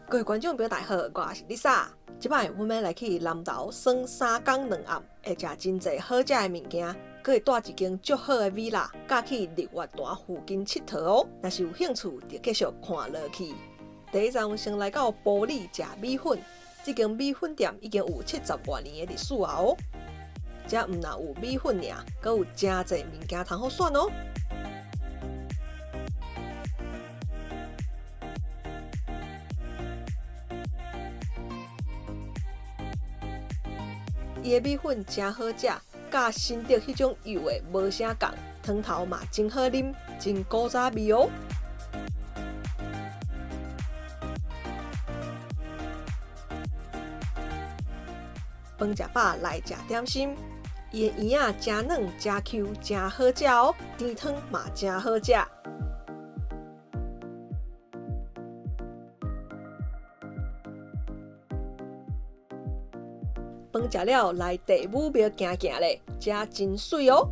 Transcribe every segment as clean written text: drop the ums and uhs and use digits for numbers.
各位观众朋友大家好，我是 Lisa。即摆阮要来去南投耍3天2暗，会食真侪好食的物件，搁会住一间足好的 villa， 甲去日月潭附近佚佗哦。若是有兴趣，就继续看落去。第一站先来到埔里食米粉，这间米粉店已经有70多年的历史啊哦。遮毋但有米粉尔，搁有真侪物件通好选哦。伊的米粉真好食，甲新竹迄种油的无啥共，汤头嘛真好啉，真古早味哦。饭食饱来食点心，伊的圆仔真软真 Q， 真好食哦。甜汤嘛真好食。饭食了来地武庙行行咧，遮真水哦。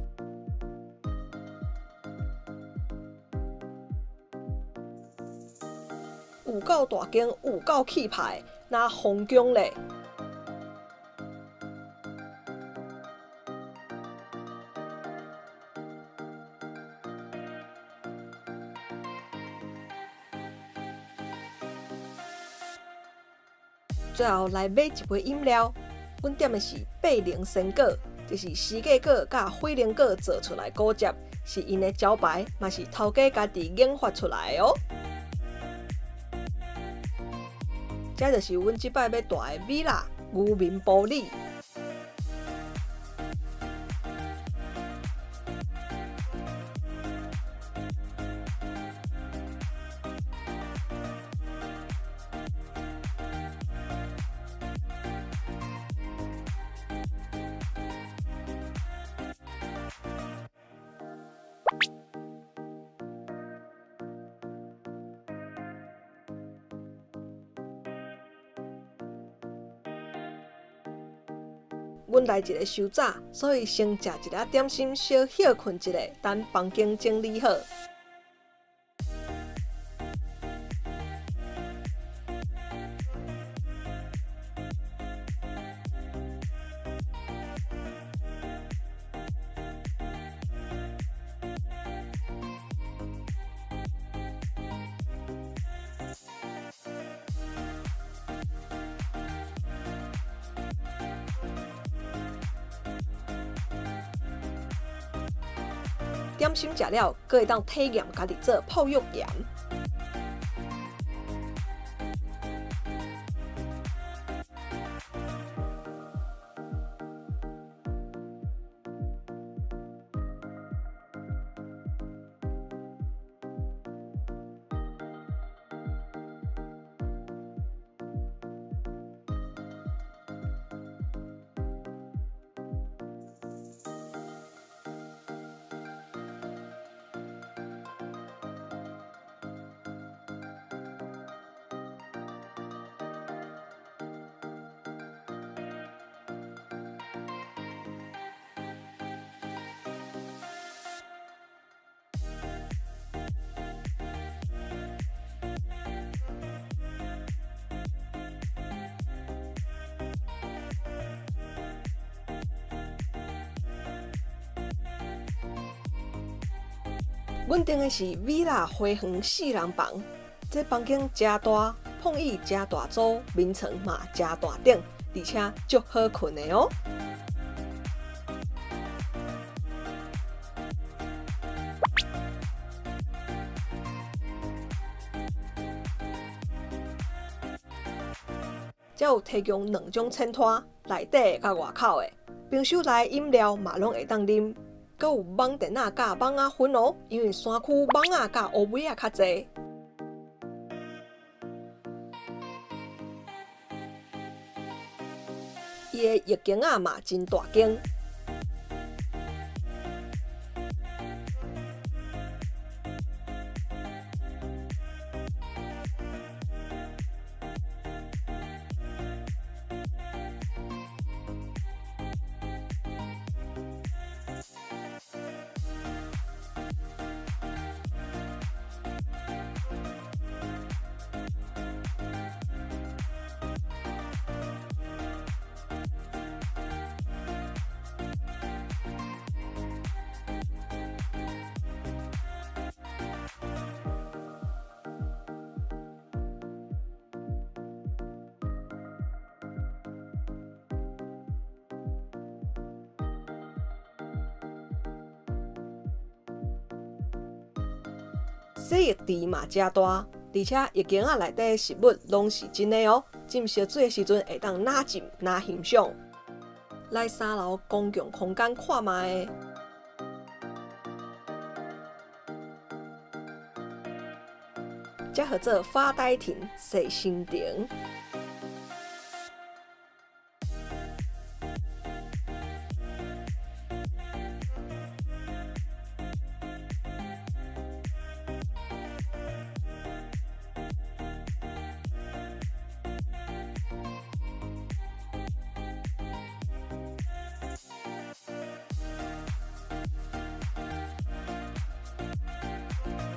有够大间，有够气派，那风光咧。最后来买一杯饮料。阮点的是8零鲜果，就是四季果甲火龙果做出来果汁，是因的招牌，嘛是头家家己研发出来的哦。这就是阮即摆要住的 villa 渔民埔里。阮来一个收早，所以先食一粒点心，小歇困一下，等房间整理好。点心食了，阁会当体验家己做泡浴盐。阮订的是 villa 花园4人房，这房间真大，碰椅真大组，眠床嘛真大顶，而且足好困的哦。则有提供2种餐摊，内底甲外口的，冰箱内饮料嘛拢会当啉。阁有网电仔甲网仔粉哦，因为山区网仔甲乌尾仔较侪。伊的浴间仔嘛真大间。洗液池嘛真大，而且浴缸仔内底食物拢是真的哦。浸烧水的时阵会当哪浸哪欣赏。来3楼公共空间看卖。这号做发呆亭、洗心亭。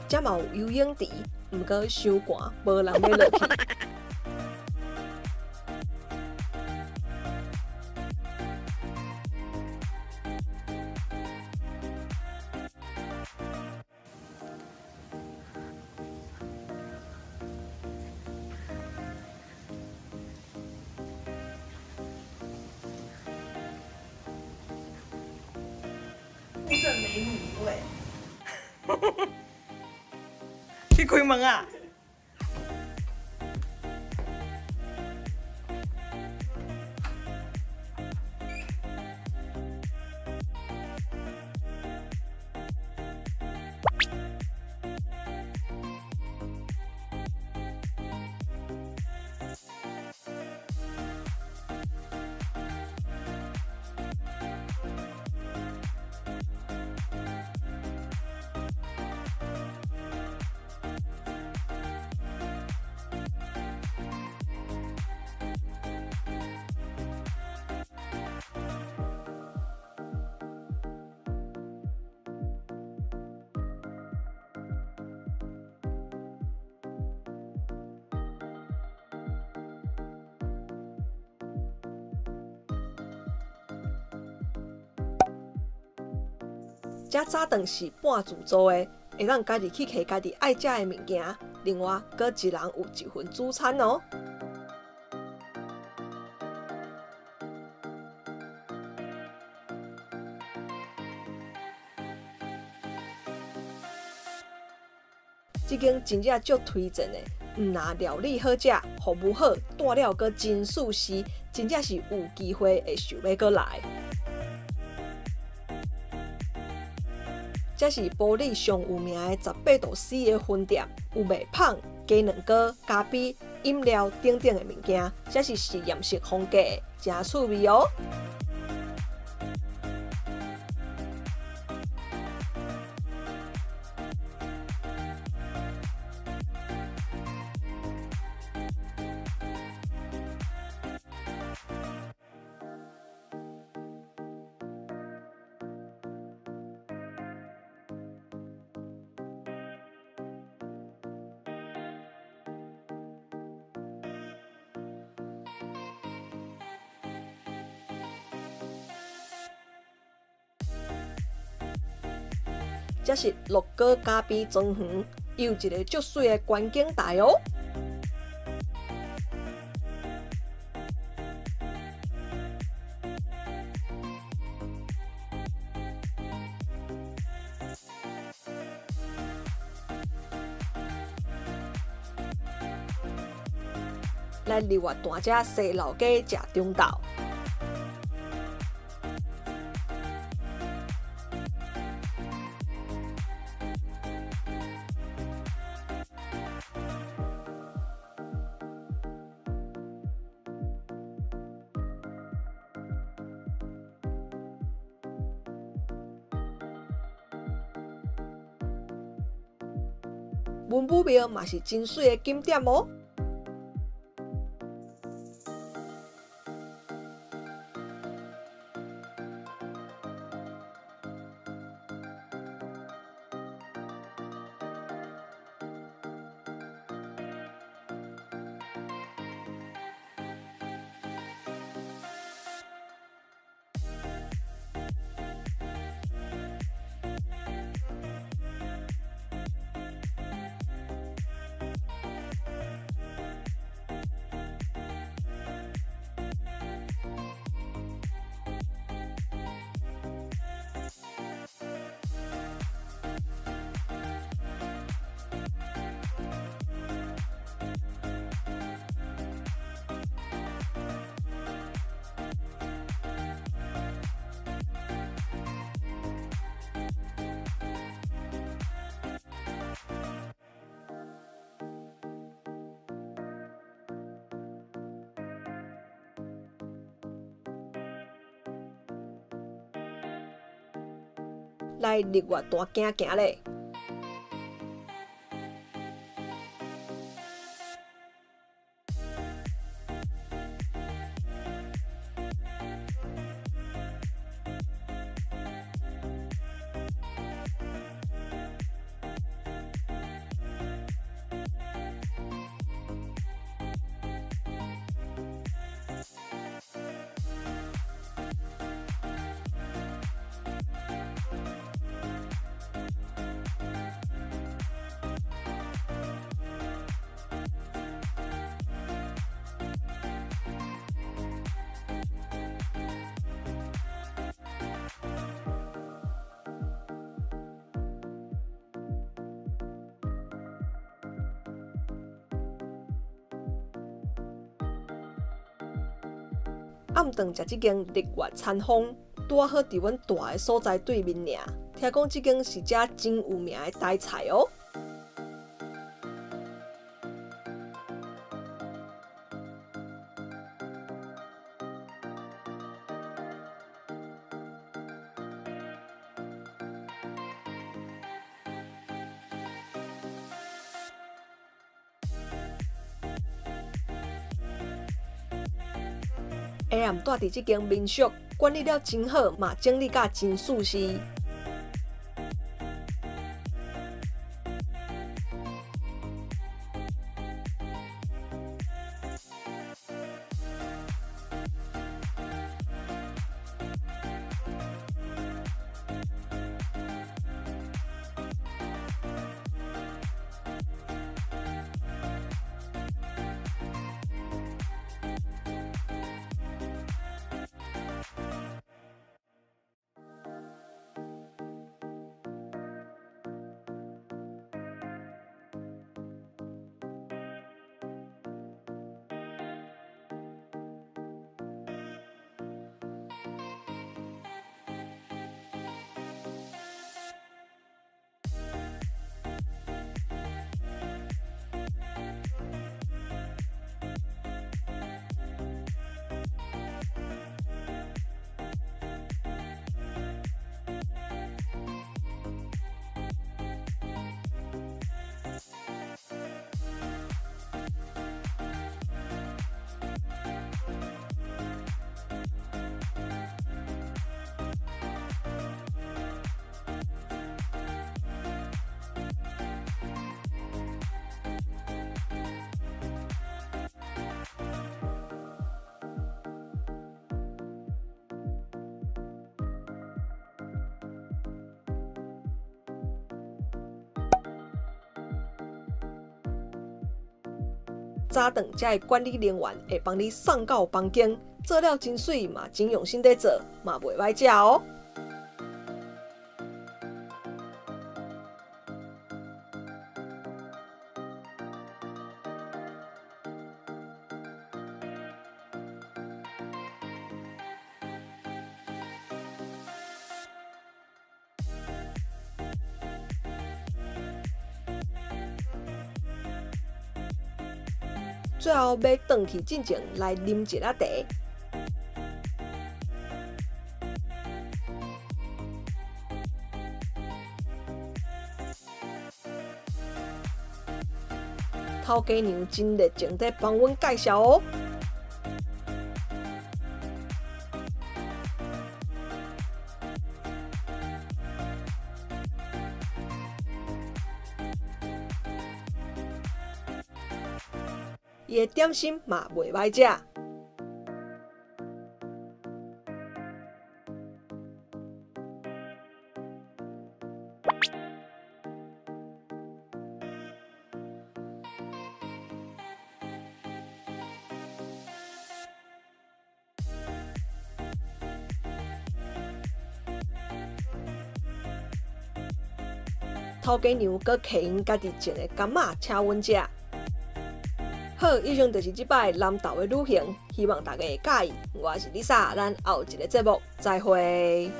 这嘛有游泳池，毋过伤寒，无人要落去。附赠美女一位。去开门啊！这早顿是半自助的，会当家己去摕家己爱食的物件，另外，搁一人有1份主餐哦。这间真正足推荐的，毋但料理好食，服务好，带了搁真舒适，真正是有机会会想要搁来。这是埔里上有名的18度 C 的分店，有卖芳、鸡卵糕、咖啡、饮料等等的物件，这是实验式风格，真趣味哦。这是乐高咖啡庄园，有一个足水的观景台哦。来另外大只西老街食中昼。文武庙嘛是真水的景点哦。来日月潭行行咧。暗顿食即间日月餐坊，拄好伫阮住的所在对面尔。听讲即间是遮真有名的台菜哦。下暗住伫即间民宿，管理了真好，嘛整理甲真舒适。早顿遮的管理人员会帮你送到房间，做了真水嘛，真用心在做，嘛袂歹食哦。最后要转去进前来啉一仔茶。头家娘真热情地帮阮介绍哦。伊的点心嘛袂歹食。头家娘阁客因家己种的柑仔请阮食。好，以上就是即摆南投的旅行，希望大家会喜欢。我是 Lisa，咱后一个节目再会。